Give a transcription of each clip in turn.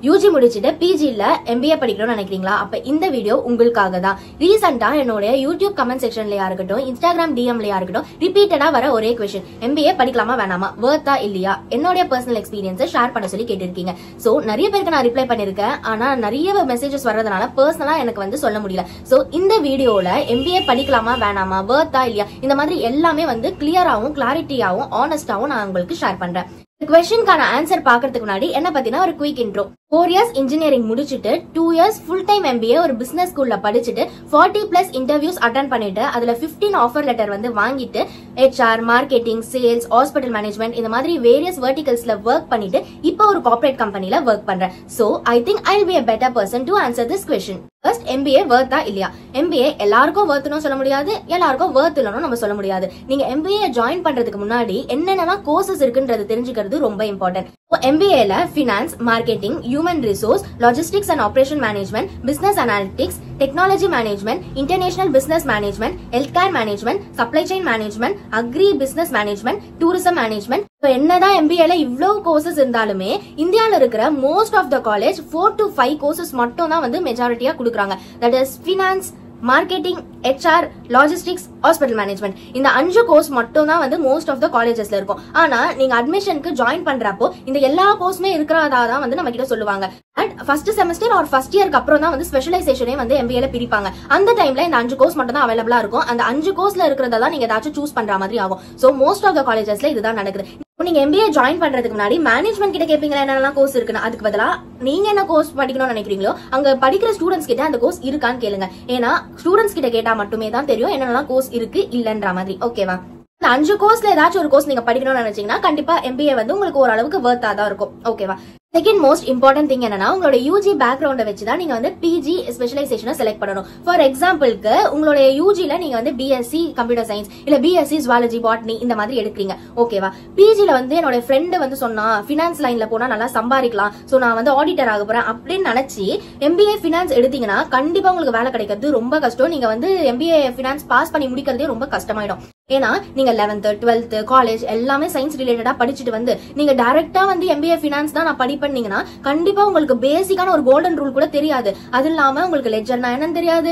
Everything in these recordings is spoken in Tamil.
யூஜி முடிச்சிட்டு பிஜில எம்பிஏ படிக்கணும்னு நினைக்கிறீங்களா? அப்ப இந்த வீடியோ உங்களுக்காக தான். ரீசெண்டா என்னோட யூடியூப் கமெண்ட் செக்ஷன்லயா இருக்கட்டும், இன்ஸ்டாகிராம் டிஎம்லயா இருக்கட்டும், ரிப்பீட்டடா வர ஒரே क्वेश्चन, எம்பிஏ படிக்கலாமா வேணாமா, வர்த்தா இல்லையா, என்னோட பர்சனல் எக்ஸ்பீரியன்ஸ் ஷேர் பண்ண சொல்லி கேட்டிருக்கீங்க. சோ நிறைய பேருக்கு நான் ரிப்ளை பண்ணிருக்கேன். ஆனா நிறைய மெசேஜஸ் வர்றதுனால பர்சனலா எனக்கு வந்து சொல்ல முடியல. சோ இந்த வீடியோல எம்பிஏ படிக்கலாமா வேணாமா, வர்த்தா இல்லையா, இந்த மாதிரி எல்லாமே வந்து கிளியராவும் கிளாரிட்டியாவும் ஆனஸ்டாவும் நான் உங்களுக்கு ஷேர் பண்றேன். क्वेश्चनக்கான ஆன்சர் பாக்கிறதுக்கு முன்னாடி என்ன பத்தினா ஒரு குயிக் இன்ட்ரோ. 4 இயர்ஸ் இன்ஜினியரிங் முடிச்சிட்டு 2 இயர்ஸ் ஃபுல் டைம் எம்பிஏ ஒரு பிசினஸ் ஸ்கூல்ல படிச்சிட்டு 40+ இன்டர்வியூஸ் அட்டெண்ட் பண்ணிட்டு அதுல 15 ஆஃபர் லெட்டர் வந்து வாங்கிட்டு HR, marketing, sales, hospital management இந்த மாதிரி வேரியஸ் வெர்டிகல்ஸ்ல வர்க் பண்ணிட்டு இப்போ ஒரு கார்ப்பரேட் கம்பெனில வர்க் பண்றேன். So I think I will be a better person to answer this question. First, MBA வர்த்தா இல்லையா? எம்பிஏ எல்லாருக்கும் வர்த்னு சொல்ல முடியாது, எல்லாருக்கும் வர்த் இல்லன்னு நம்ம சொல்ல முடியாது. நீங்க எம்பிஏ ஜாயின் பண்றதுக்கு முன்னாடி என்னென்ன கோர்சஸ் இருக்குன்றது தெரிஞ்சுக்கிறது ரொம்ப இம்பார்ட்டன்ட். எம்பிஏல finance, marketing, human resource, logistics and operation management, business analytics, technology management, international business management, health care management, supply chain management, agri business management, tourism management. என்னதான் எம்பிஏல இவ்வளவு கோர்சஸ் இருந்தாலுமே இந்தியால இருக்கிற most of the college 4 to 5 courses மட்டும் தான் வந்து மெஜாரிட்டியா கொடுக்குறாங்க. That is finance, marketing, HR, logistics, hospital management. இந்த 5 கோர்ஸ் மட்டும் தான் வந்து மோஸ்ட் ஆஃப் த காலேஜஸ்ல இருக்கும். ஆனா நீங்க அட்மிஷனுக்கு ஜாயின் பண்றப்போ இந்த எல்லா கோர்ஸுமே இருக்கிறதா தான் வந்து நம்ம கிட்ட சொல்லுவாங்க. And first semester or first இயருக்கு அப்புறம் தான் வந்து ஸ்பெஷலைசேஷனே வந்து எம்பிஏல பிரிப்பாங்க. அந்த டைம்ல இந்த 5 கோர்ஸ் மட்டும் தான் அவைலபிளா இருக்கும். அந்த 5 கோர்ஸ்ல இருக்கிறதா நீங்க ஏதாச்சும் சூஸ் பண்ற மாதிரி ஆகும். சோ மோஸ்ட் ஆஃப் த காலேஜஸ்ல இதுதான் நடக்குது. நீங்க எம்பிஏ ஜாயின் பண்றதுக்கு முன்னாடி மேனேஜ்மெண்ட் கிட்ட கேட்பீங்களா என்னெல்லாம் கோர்ஸ் இருக்குன்னு. அதுக்கு பதிலா நீங்க என்ன கோர்ஸ் படிக்கணும்னு நினைக்கிறீங்களோ அங்க படிக்கிற ஸ்டூடெண்ட்ஸ் கிட்ட அந்த கோர்ஸ் இருக்கான்னு கேளுங்க. ஏன்னா ஸ்டூடெண்ட்ஸ் கிட்ட கேட்டா மட்டுமே தான் தெரியும் என்னெல்லாம் கோர்ஸ் இருக்கு இல்லன்ற மாதிரி. ஓகேவா? இந்த 5 கோர்ஸ்ல ஏதாச்சும் ஒரு கோர்ஸ் நீங்க படிக்கணும்னு நினைச்சீங்கன்னா கண்டிப்பா எம்பிஏ வந்து உங்களுக்கு ஓரளவுக்கு வர்த்தா தான் இருக்கும். ஓகேவா? செகண்ட் மோஸ்ட் இம்பார்ட்டன்ட் திங் என்னன்னா உங்களோட யூஜி பேக்ரவுண்ட வச்சுதான் நீங்க வந்து பிஜி ஸ்பெஷலைசேஷனை செலக்ட் பண்ணணும். ஃபார் எக்ஸாம்பிளுக்கு உங்களுடைய யூஜில நீங்க வந்து பிஎஸ்சி கம்ப்யூட்டர் சயின்ஸ் இல்ல பிஎஸ்சி ஜுவாலஜி, பாட்னி இந்த மாதிரி எடுக்கிறீங்க. ஓகேவா? பிஜில வந்து என்னோட ஃப்ரெண்ட் வந்து சொன்னா பினான்ஸ் லைன்ல போனா நல்லா சம்பாதிக்கலாம், சோ நான் வந்து ஆடிட்டர் ஆக போறேன் அப்படின்னு நினைச்சு எம்பிஏ பினான்ஸ் எடுத்தீங்கன்னா கண்டிப்பா உங்களுக்கு வேலை கிடைக்கிறது ரொம்ப கஷ்டம். நீங்க வந்து எம்பிஏ பினான்ஸ் பாஸ் பண்ணி முடிக்கிறதே ரொம்ப கஷ்டமாயிடும். ஏன்னா நீங்க 11th, 12th, காலேஜ் எல்லாமே சயின்ஸ் ரிலேட்டடா படிச்சுட்டு வந்து நீங்க டைரக்டா வந்து எம்பிஏ பினான்ஸ் தான் நான் படிப்பீங்கன்னா கண்டிப்பா உங்களுக்கு பேசிக்கான ஒரு கோல்டன் ரூல் கூட தெரியாது. அது இல்லாம உங்களுக்கு லெட்ஜர்னா என்னன்னு தெரியாது,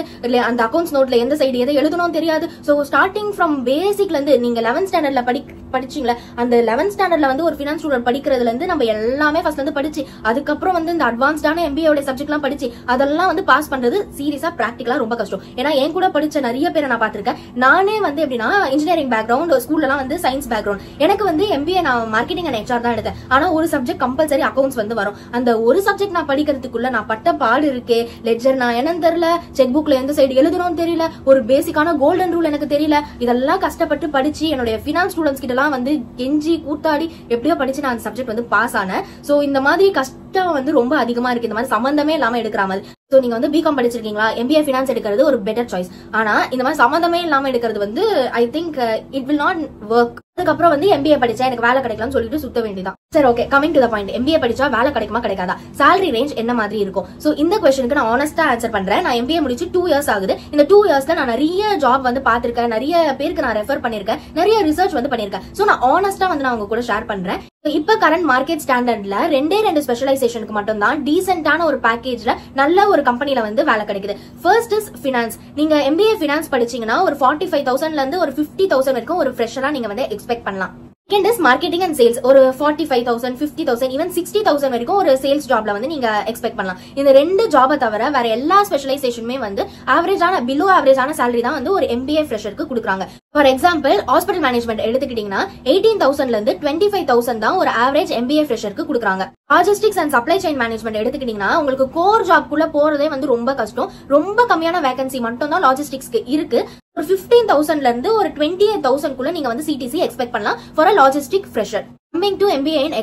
அந்த அக்கௌண்ட்ஸ் நோட்ல எந்த சைடு எதை எழுதணும் தெரியாது. சோ ஸ்டார்டிங் ஃப்ரம் பேசிக்ல இருந்து நீங்க 11th ஸ்டாண்டர்ட்ல படிச்சீங்களா, அந்த 11th ஸ்டாண்டர்ட்ல வந்து ஒரு பினான்ஸ் ஸ்டூடெண்ட் படிக்கிறதுல இருந்து நம்ம எல்லாமே ஃபர்ஸ்ட்ல இருந்து படிச்சு அதுக்கப்புறம் வந்து இந்த அட்வான்ஸ்டான எம்பிஏ சப்ஜெக்ட் எல்லாம் படிச்சு அதெல்லாம் வந்து பாஸ் பண்றது சீரியஸா பிராக்டிகலா ரொம்ப கஷ்டம். ஏன்னா என் கூட படிச்ச நிறைய பேரை நான் பாத்திருக்கேன். நானே வந்து எப்படின்னா இன்ஜினியரிங் பேக்ரவுண்ட், ஸ்கூல்ல எல்லாம் வந்து சயின்ஸ் பேக்ரவுண்ட். எனக்கு வந்து எம்பிஏ நான் மார்க்கெட்டிங் அண்ட் HR தான் எடுத்தேன். ஆனா ஒரு சப்ஜெக்ட் கம்பல்சரி அக்கௌண்ட்ஸ் வந்து வரும். அந்த ஒரு சப்ஜெக்ட் நான் படிக்கிறதுக்குள்ள நான் பட்ட பாடு இருக்கே. லெட்ஜர்னா என்னன்னு தெரியல, செக் புக்ல எந்த சைடு எழுதணும் தெரியல, ஒரு பேசிக்கான கோல்டன் ரூல் எனக்கு தெரியல. இதெல்லாம் கஷ்டப்பட்டு படிச்சு என்னுடைய ஃபினான்ஸ் ஸ்டூடெண்ட்ஸ் கிட்ட எல்லாம் வந்து கெஞ்சி கூத்தாடி எப்படியோ படிச்சு நான் அந்த சப்ஜெக்ட் வந்து பாஸ் ஆனேன். சோ இந்த மாதிரி கஷ்டம் வந்து ரொம்ப அதிகமா இருக்கு. இந்த மாதிரி சம்பந்தமே இல்லாம எடுக்கிற மாதிரி. சோ நீங்க வந்து பிகாம் படிச்சிருக்கீங்களா, எம்பிஏ பினான்ஸ் எடுக்கிறது ஒரு பெட்டர் சாய்ஸ். ஆனா இந்த மாதிரி சம்பந்தமே இல்லாம எடுக்கிறது வந்து I think it will not work. அதுக்கப்புறம் வந்து எம்பிஏ படிச்சா எனக்கு வேலை கிடைக்கலாம்னு சொல்லிட்டு சுத்த வேண்டியதான். சரி, okay, coming to the point. MBA படிச்சா வேலை கிடைக்குமா கிடைக்காதா, salary ரேஞ்ச் என்ன மாதிரி இருக்கும்? சோ இந்த क्वेश्चनக்கு நான் ஆனஸ்டா ஆன்சர் பண்றேன். நான் எம்பிஏ முடிச்சு 2 இயர்ஸ் ஆகுது. இந்த 2 இயர்ஸ்ல நான் நிறைய ஜாப் வந்து பாத்திருக்கேன், நிறைய பேருக்கு நான் ரெஃபர் பண்ணிருக்கேன், நிறைய ரிசர்ச் வந்து பண்ணிருக்கேன். சோ நான் ஆனஸ்டா வந்து நான் உங்க கூட ஷேர் பண்றேன். இப்ப கரண்ட் மார்க்கெட் ஸ்டாண்டர்ட்ல 2 ஸ்பெஷலைசேஷனுக்கு மட்டும் தான் டீசென்டான ஒரு பேக்கேஜ்ல நல்ல ஒரு கம்பெனில வந்து வேலை கிடைக்குது. First is finance. நீங்க எம்பிஏ ஃபினான்ஸ் படிச்சீங்கன்னா ஒரு 45,000ல இருந்து ஒரு 50,000 வரைக்கும் ஒரு ஃப்ரெஷரா நீங்க வந்து எக்ஸ்பெக்ட் பண்ணலாம். Second is marketing and sales. ஒரு 45,000, 50,000, ஈவன் 60,000 வரைக்கும் ஒரு சேல்ஸ் ஜாப்ல வந்து நீங்க எக்ஸ்பெக்ட் பண்ணலாம். இந்த 2 ஜாபை தவிர வேற எல்லா ஸ்பெஷலைசேஷனுமே வந்து ஆவரேஜான, பிலோ ஆவரேஜான salary தான் வந்து ஒரு எம்பிஏ ஃப்ரெஷருக்கு கொடுக்குறாங்க. ஃபார் எக்ஸாம்பிள் ஹாஸ்பிட்டல் மேனேஜ்மெண்ட் எடுத்துக்கிட்டீங்கன்னா 18,000ல இருந்து 25,000 தான் ஒரு ஆவரேஜ் எம்பிஏ ஃப்ரெஷருக்கு கொடுக்குறாங்க. Logistics and supply chain management எடுத்துக்கிட்டீங்கன்னா உங்களுக்கு கோர் ஜாப்குள்ள போறதே வந்து ரொம்ப கஷ்டம். ரொம்ப கம்மியான வேகன்சி மட்டும் தான் லாஜிஸ்டிக்ஸ்க்கு இருக்கு. ஒரு 15,000ல இருந்து ஒரு 28,000 நீங்க வந்து சிடிசி எக்ஸ்பெக்ட் பண்ணலாம் for a logistic fresher. Coming to MBA in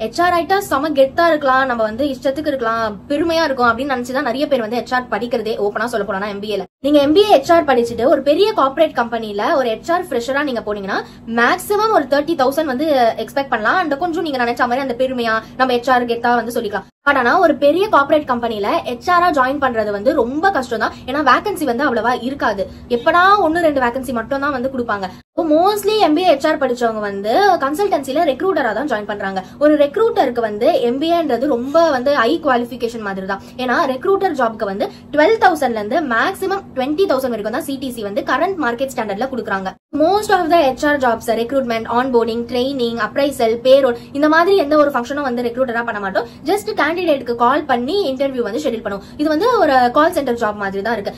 HR ஆயிட்டா செம கெத்தா இருக்கலாம், நம்ம வந்து இஷ்டத்துக்கு இருக்கலாம், பெருமையா இருக்கும் அப்படின்னு நினைச்சுதான் நிறைய பேர் வந்து HR படிக்கிறதே ஓப்பனா சொல்ல போனா எம்பிஏல. நீங்க MBA HR படிச்சுட்டு ஒரு பெரிய கார்ப்பரேட் கம்பெனில ஒரு HR ஃப்ரெஷரா நீங்க போனீங்கன்னா மேக்ஸிமம் ஒரு 30,000 வந்து எக்ஸ்பெக்ட் பண்ணலாம். அண்ட் கொஞ்சம் நீங்க நினைச்ச மாதிரி அந்த பெருமையா நம்ம HR கெத்தா வந்து சொல்லிக்கலாம். பட் ஆனா ஒரு பெரிய கார்ப்பரேட் கம்பெனில HR ஜாயின் பண்றது வந்து ரொம்ப கஷ்டம் தான். ஏன்னா வேகன்சி வந்து அவ்வளவா இருக்காது. எப்படா 1-2 வேகன்சி மட்டும் தான் வந்து கொடுப்பாங்க. மோஸ்ட்லி MBA HR படிச்சவங்க வந்து கன்சல்டன்சில ரெக்ரூட்டரா தான் ஜாயின் பண்றாங்க. ஒரு ரெக்ரூட்டருக்கு வந்து MBAன்றது ரொம்ப வந்து ஹை குவாலிஃபிகேஷன் மாதிரி தான். ஏன்னா ரெக்ரூட்டர் ஜாப்க்கு வந்து 12,000ல இருந்து மேக்ஸிமம் 20,000 வரைக்கும் தான் CTC வந்து கரண்ட் மார்க்கெட் ஸ்டாண்டர்ட்ல கொடுக்குறாங்க. Most of the HR jobs recruitment, onboarding, training, appraisal, payroll இந்த மாதிரி எந்த ஒரு ஃபங்க்ஷனும் வந்து ரெக்ரூட்டரா பண்ண மாட்டோம். ஜஸ்ட் கேண்டிடேட்க்கு கால் பண்ணி இன்டர்வியூ வந்து ஷெட்யூல் பண்ணுவோம். இது வந்து ஒரு கால் சென்டர் ஜாப் மாதிரி தான் இருக்கு.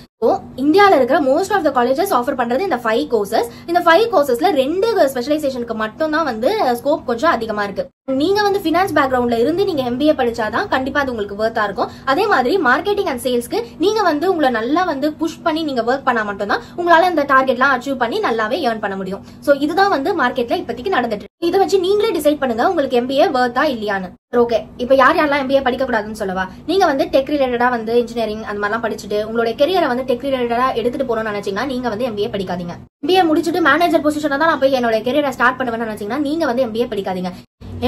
இந்தியால இருக்கிற most of the colleges offer பண்றது இந்த 5 கோர்சஸ். இந்த 5 கோர்சஸ்ல 2 ஸ்பெஷலைசேஷனுக்கு மட்டும் தான் வந்து ஸ்கோப் கொஞ்சம் அதிகமா இருக்கு. நீங்க வந்து ஃபினான்ஸ் பேக்ரவுண்ட்ல இருந்து நீங்க MBA படிச்சாதான் கண்டிப்பா அது உங்களுக்கு வர்த்தா இருக்கும். அதே மாதிரி மார்க்கெட்டிங் அண்ட் சேல்ஸ்க்கு நீங்க வந்து உங்களை நல்லா வந்து புஷ் பண்ணி நீங்க ஒர்க் பண்ணா மட்டும் தான் உங்களால இந்த டார்கெட்லாம் அச்சீவ் பண்ணி நல்லாவே ஏர்ன் பண்ண முடியும். சோ இதுதான் வந்து மார்க்கெட்ல இப்போதைக்கு நடந்துட்டு இருக்கு. இதை வச்சு நீங்களே டிசைட் பண்ணுங்க உங்களுக்கு MBA வர்த்தா இல்லையான்னு. ஓகே, இப்ப யாரெல்லாம் MBA படிக்க கூடாதுன்னு சொல்லவா? நீங்க வந்து டெக் ரிலேட்டடா வந்து இன்ஜினியரிங் அந்த மாதிரிலாம் படிச்சுட்டு உங்களுடைய கெரியரை வந்து டெக் ரிலேட்டடா எடுத்துட்டு போறோம்னு நினைச்சீங்கன்னா நீங்க வந்து MBA படிக்காதீங்க. MBA முடிச்சுட்டு மேனேஜர் பொசிஷனா தான் நான் போய் என்னோட கெரியரை ஸ்டார்ட் பண்ணுவேன்னு நினைச்சீங்கன்னா நீங்க வந்து MBA படிக்காதீங்க.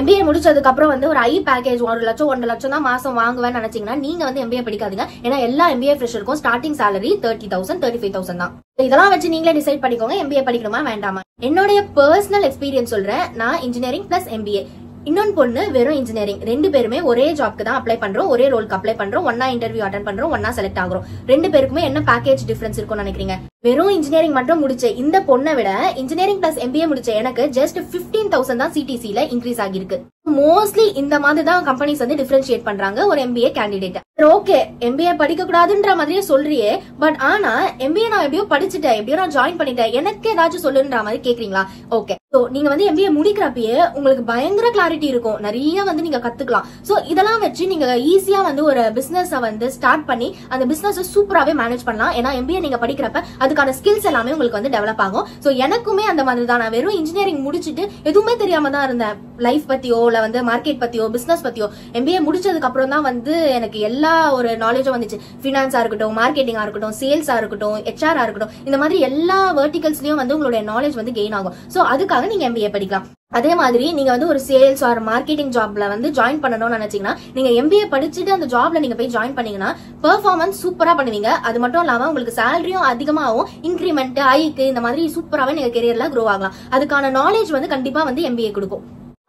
MBA முடிச்சதுக்கு அப்புறம் வந்து ஒரு ஹை பேக்கேஜ் 1 லட்சம் 1.5 லட்சம் தான் மாசம் வாங்குவேன்னு நினைச்சீங்கன்னா நீங்க வந்து MBA படிக்காதீங்க. ஏன்னா எல்லா MBA ஃப்ரெஷருக்கும் ஸ்டார்டிங் salary 30,000 35,000 தான். இதெல்லாம் வச்சு நீங்களே டிசைட் பண்ணிக்கோங்க MBA படிக்கணுமா வேண்டாமா. என்னுடைய பர்சனல் எக்ஸ்பீரியன்ஸ் சொல்றேன். நான் இன்ஜினியரிங் பிளஸ் MBA, இன்னொன்னு பொண்ணு வெறும் இன்ஜினியரிங். 2 பேருமே ஒரே ஜாப்க்கு தான் அப்ளை பண்றோம், ஒரே ரோலுக்கு அப்ளை பண்றோம், ஒன்னா இன்டர்வியூ அட்டெண்ட் பண்றோம், ஒன்னா செலக்ட் ஆகுறோம். 2 பேருக்குமே என்ன பேக்கேஜ் டிஃபரன்ஸ் இருக்கும்னு நினைக்கிறீங்க? வெறும் இன்ஜினியரிங் மட்டும் முடிச்ச இந்த பொண்ணை விட இன்ஜினியரிங் பிளஸ் MBA முடிச்ச எனக்கு ஜஸ்ட் 15,000 தான் CTCல இன்க்ரீஸ் ஆகிருக்கு. மோஸ்ட்லி இந்த மாதிரி தான் கம்பெனிஸ் வந்து டிஃபரன்ஷியேட் பண்றாங்க ஒரு MBA கேண்டிடேட். ஓகே, MBA படிக்க கூடாதுன்ற மாதிரியே சொல்றியே, பட் ஆனா MBA நான் எப்படியோ படிச்சுட்டேன், எப்படியோ நான் ஜாயின் பண்ணிட்டேன், எனக்கு ஏதாச்சும் சொல்லுன்ற மாதிரி கேக்குறீங்களா? ஓகே, சோ நீங்க வந்து MBA முடிக்கிறப்பயே உங்களுக்கு பயங்கர கிளாரிட்டி இருக்கும், நிறைய வந்து நீங்க கத்துக்கலாம். சோ இதெல்லாம் வச்சு நீங்க ஈஸியா வந்து ஒரு பிசினஸ் வந்து ஸ்டார்ட் பண்ணி அந்த பிசினஸ் சூப்பராவே மேனேஜ் பண்ணலாம். ஏன்னா MBA நீங்க படிக்கிறப்ப அதுக்கான ஸ்கில்ஸ் எல்லாமே உங்களுக்கு வந்து டெவலப் ஆகும். சோ எனக்குமே அந்த மாதிரி தான். நான் வெறும் இன்ஜினியரிங் முடிச்சுட்டு எதுவுமே தெரியாம தான் இருந்தேன். லைஃப் பத்தியோ இல்ல வந்து மார்க்கெட் பத்தியோ பிசினஸ் பத்தியோ. MBA முடிச்சதுக்கு அப்புறம் தான் வந்து எனக்கு எல்லா ஒரு நாலேஜும் வந்துச்சு. பினான்ஸா இருக்கட்டும், மார்க்கெட்டிங்கா இருக்கட்டும், சேல்ஸா இருக்கட்டும், HR இருக்கட்டும், இந்த மாதிரி எல்லா வெர்டிகல்ஸ்லயும் வந்து உங்களுடைய நாலேஜ் வந்து கெயின் ஆகும். சோ அதுக்காக நீங்க MBA படிக்கலாம். அதே மாதிரி நீங்க வந்து ஒரு சேல்ஸ் ஆர் மார்க்கெட்டிங் ஜாப்ல வந்து ஜாயின் பண்ணணும்னு நினைச்சீங்கன்னா நீங்க MBA படிச்சுட்டு அந்த ஜாப்ல நீங்க போய் ஜாயின் பண்ணீங்கன்னா பெர்ஃபார்மன்ஸ் சூப்பரா பண்ணுவீங்க. அது மட்டும் இல்லாம உங்களுக்கு சேலரியும் அதிகமாகும், இன்கிரிமெண்ட், ஹைக்கு இந்த மாதிரி சூப்பராவே நீங்க கெரியர்ல க்ரோ ஆகலாம். அதுக்கான நாலேஜ் வந்து கண்டிப்பா வந்து MBA கொடுக்கும்.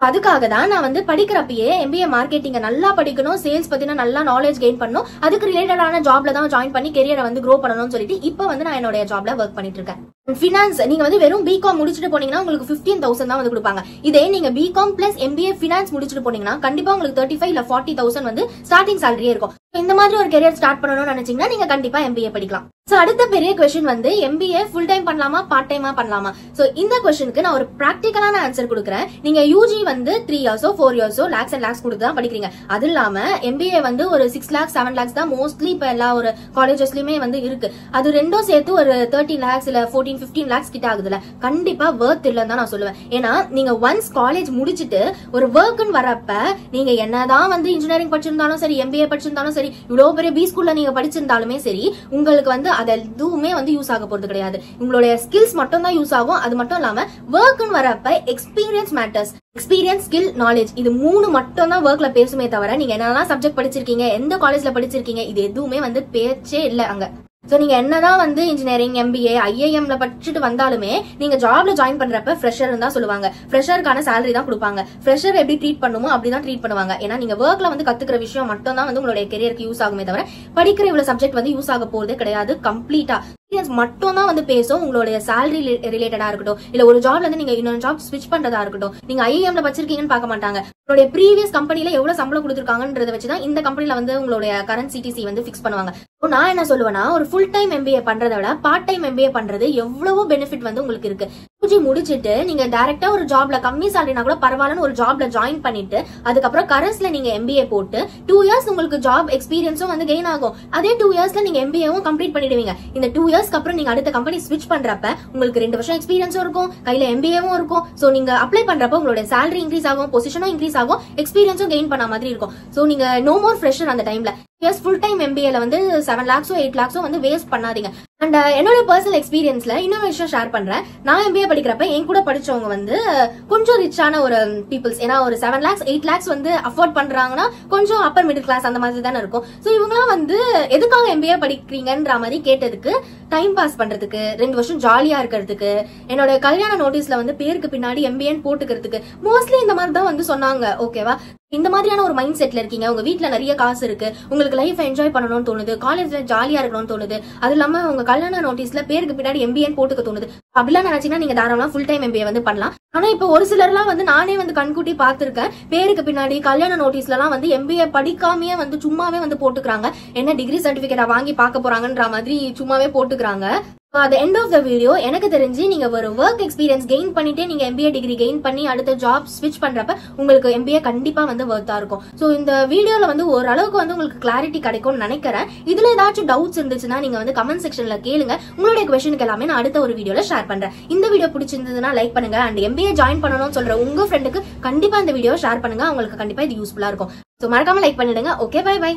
அதுக்காக தான் நான் வந்து படிக்கிறப்பயே MBA மார்க்கெட்டிங்க நல்லா படிக்கணும், சேல்ஸ் பத்தின நல்லா நாலேஜ் கெயின் பண்ணணும், அதுக்கு ரிலேட்டடான ஜாப்ல தான் ஜாயின் பண்ணி கெரியரை வந்து க்ரோ பண்ணணும்னு சொல்லிட்டு இப்ப வந்து நான் என்னோட ஜாப்ல ஒர்க் பண்ணிட்டு இருக்கேன். ஃபினான்ஸ் நீங்க வந்து வெறும் BCom முடிச்சுட்டு போனீங்கன்னா உங்களுக்கு 15,000 தான் வந்து கொடுப்பாங்க. இதே நீங்க BCom பிளஸ் MBA ஃபினான்ஸ் முடிச்சுட்டு போனீங்கன்னா கண்டிப்பா உங்களுக்கு 35 இல்ல 40,000 வந்து ஸ்டார்டிங் சேலரியே இருக்கும். இந்த மாதிரி ஒரு கெரியர் ஸ்டார்ட் பண்ணணும்னு நினைச்சீங்கன்னா நீங்க கண்டிப்பா MBA படிக்கலாம். சோ அடுத்த பெரிய क्वेश्चन வந்து MBA ஃபுல் டைம் பண்ணலாமா பார்ட் டைமா பண்ணலாமா? சோ இந்த क्वेश्चनக்கு நான் ஒரு பிராக்டிகலான ஆன்சர் கொடுக்குறேன். நீங்க UG வந்து 3 இயர்ஸோ 4 இயர்ஸோ லேக்ஸ் அண்ட் லேக்ஸ் கொடுத்து தான் படிக்கிறீங்க. அது இல்லாம MBA வந்து ஒரு 6 lakhs 7 lakhs தான் மோஸ்ட்லி இப்ப எல்லா ஒரு காலேஜஸ்லயுமே வந்து இருக்கு. அது ரெண்டும் சேர்த்து ஒரு 13 lakhs இல்ல 14-15 lakhs கிட்ட ஆகுதுல, கண்டிப்பா வர்த் இல்லன்னு தான் நான் சொல்லுவேன். ஏன்னா நீங்க ஒன்ஸ் காலேஜ் முடிச்சுட்டு ஒரு ஒர்க்னு வரப்ப நீங்க என்னதான் வந்து இன்ஜினியரிங் படிச்சிருந்தாலும் சரி, MBA படிச்சிருந்தாலும் சரி, இவ்வளவு பெரிய B ஸ்கூல்ல நீங்க படிச்சிருந்தாலுமே சரி, உங்களுக்கு வந்து அது எதுவுமே வந்து யூஸ் ஆக போறது கிடையாது. உங்களுடைய ஸ்கில்ஸ் மட்டும் தான் யூஸ் ஆகும். அது மட்டும் இல்லாம ஒர்க்னு வரப்ப experience matters. Experience, skill, knowledge இது 3 மட்டும் தான் ஒர்க்ல பேசுமே தவிர நீங்க என்னெல்லாம் சப்ஜெக்ட் படிச்சிருக்கீங்க, எந்த காலேஜ்ல படிச்சிருக்கீங்க, இது எதுவுமே வந்து பேச்சே இல்ல அங்க. சோ நீங்க என்னதான் வந்து இன்ஜினியரிங், MBA, IIMல படிச்சுட்டு வந்தாலுமே நீங்க ஜாப்ல ஜாயின் பண்றப்ப ஃப்ரெஷர் தான் சொல்லுவாங்க. ஃப்ரெஷருக்கான சேலரி தான் கொடுப்பாங்க. ஃப்ரெஷர் எப்படி ட்ரீட் பண்ணுமோ அப்படிதான் ட்ரீட் பண்ணுவாங்க. ஏன்னா நீங்க ஒர்க்ல வந்து கத்துக்கிற விஷயம் மட்டும் தான் வந்து உங்களுடைய கெரியருக்கு யூஸ் ஆகுமே தவிர படிக்கிற இவ்வளவு சப்ஜெக்ட் வந்து யூஸ் ஆக போறதே கிடையாது. கம்ப்ளீட்டா மட்டும் தான் வந்து பேசும். உங்களுடைய சேலரி ரிலேட்டடா இருக்கட்டும், இல்ல ஒரு ஜாப்ல இருந்து நீங்க இன்னொரு ஜாப் ஸ்விட்ச் பண்றதா இருக்கட்டும், நீங்க IIMல படிச்சிருக்கீங்கன்னு பார்க்க மாட்டாங்க. உங்களுடைய ப்ரீவியஸ் கம்பெனில எவ்வளவு சம்பளம் கொடுத்திருக்காங்கன்றத வச்சுதான் இந்த கம்பெனில வந்து உங்களுடைய கரண்ட் CTC வந்து பிக்ஸ் பண்ணுவாங்க. நான் என்ன சொல்லுவேன்னா, ஒரு ஃபுல் டைம் MBA பண்றதை விட பார்ட் டைம் MBA பண்றது எவ்வளவோ பெனிஃபிட் வந்து உங்களுக்கு இருக்கு. UG முடிச்சிட்டு நீங்க டைரக்டா ஒரு ஜாப்ல கம்மி சேலரினா கூட பரவாயில்லன்னு ஒரு ஜாப்ல ஜாயின் பண்ணிட்டு அதுக்கப்புறம் கரஸ்ல நீங்க MBA போட்டு 2 இயர்ஸ் உங்களுக்கு ஜாப் எக்ஸ்பீரியன்ஸும் வந்து கெயின் ஆகும். அதே 2 இயர்ஸ்ல நீங்க MBAவும் கம்ப்ளீட் பண்ணிடுவீங்க. இந்த 2 இயர்ஸ்க்கு அப்புறம் நீங்க அடுத்த கம்பெனி ஸ்விட்ச் பண்றப்ப உங்களுக்கு 2 வருஷம் எக்ஸ்பீரியன்ஸும் இருக்கும், கையில MBAவும் இருக்கும். சோ நீங்க அப்ளை பண்றப்ப உங்களுடைய சேலரி இன்க்ரீஸ் ஆகும், பொசிஷனும் இன்க்ரீஸ் ஆகும், எக்ஸ்பீரியன்ஸும் கெயின் பண்ண மாதிரி இருக்கும். சோ நீங்க நோ மோர் ஃப்ரெஷர் அந்த டைம்ல. ஃபுல் டைம் MBAல வந்து 7 lakhs 8 lakhs வந்து வேஸ்ட் பண்ணாதீங்க. அண்ட் என்னோட பர்சனல் எக்ஸ்பீரியன்ஸ்ல இன்னொரு விஷயம் ஷேர் பண்றேன். நான் MBA படிக்கிறப்ப என் கூட படிச்சவங்க வந்து கொஞ்சம் ரிச்சான ஒரு பீப்புள்ஸ். ஏன்னா ஒரு 7 lakhs 8 lakhs வந்து அஃபோர்ட் பண்றாங்கன்னா கொஞ்சம் அப்பர் மிடில் கிளாஸ் அந்த மாதிரி தானே இருக்கும். சோ இவங்கலாம் வந்து எதுக்காக MBA படிக்கிறீங்கன்ற மாதிரி கேட்டதுக்கு டைம் பாஸ் பண்றதுக்கு, 2 வருஷம் ஜாலியா இருக்கிறதுக்கு, என்னோட கல்யாண நோட்டீஸ்ல வந்து பேருக்கு பின்னாடி MBA போட்டுக்கிறதுக்கு, மோஸ்ட்லி இந்த மாதிரி தான் வந்து சொன்னாங்க. ஓகேவா? இந்த மாதிரியான ஒரு மைண்ட் செட்ல இருக்கீங்க, உங்க வீட்ல நிறைய காசு இருக்கு, உங்களுக்கு லைஃப் என்ஜாய் பண்ணணும்னு தோணுது, காலேஜ்ல ஜாலியா இருக்கணும்னு தோணுது, அது இல்லாம உங்க கல்யாண நோட்டீஸ்ல பேருக்கு பின்னாடி MBA போட்டுக்க தோணுது, அப்படிலாம் நினைச்சீங்கன்னா நீங்க தாராளமா ஃபுல் டைம் MBA வந்து பண்ணலாம். ஆனா இப்ப ஒரு சிலர்லாம் வந்து நானே வந்து கண்கூட்டி பாத்துருக்கேன், பேருக்கு பின்னாடி கல்யாண நோட்டீஸ்ல எல்லாம் வந்து MBA படிக்காமயே வந்து சும்மாவே வந்து போட்டுக்கிறாங்க. என்ன டிகிரி சர்டிபிகேட் வாங்கி பார்க்க போறாங்கன்ற மாதிரி சும்மாவே போட்டுக்கிறாங்க. at the end of the video எனக்கு தெரிஞ்சு நீங்க ஒரு work experience gain பண்ணிட்டே நீங்க MBA டிகிரி gain பண்ணி அடுத்த ஜாப் ஸ்விட்ச் பண்றப்ப உங்களுக்கு MBA கண்டிப்பா வந்து வர்த்தா இருக்கும். சோ இந்த வீடியோல வந்து ஓரளவுக்கு வந்து உங்களுக்கு கிளாரிட்டி கிடைக்கும்னு நினைக்கிறேன். இதுல ஏதாச்சும் டவுட்ஸ் இருந்துச்சுன்னா நீங்க வந்து கமெண்ட் செக்ஷன்ல கேளுங்க. உங்களுடைய क्वेश्चनக்கு எல்லாமே நான் அடுத்த ஒரு வீடியோல ஷேர் பண்றேன். இந்த வீடியோ பிடிச்சிருந்ததுன்னா லைக் பண்ணுங்க. அண்ட் MBA ஜாயின் பண்ணணும்னு சொல்ற உங்க ஃப்ரெண்டுக்கு கண்டிப்பா இந்த வீடியோ ஷேர் பண்ணுங்க. உங்களுக்கு கண்டிப்பா இது யூஸ்ஃபுல்லா இருக்கும். சோ மறக்காம லைக் பண்ணிடுங்க. Okay, bye by.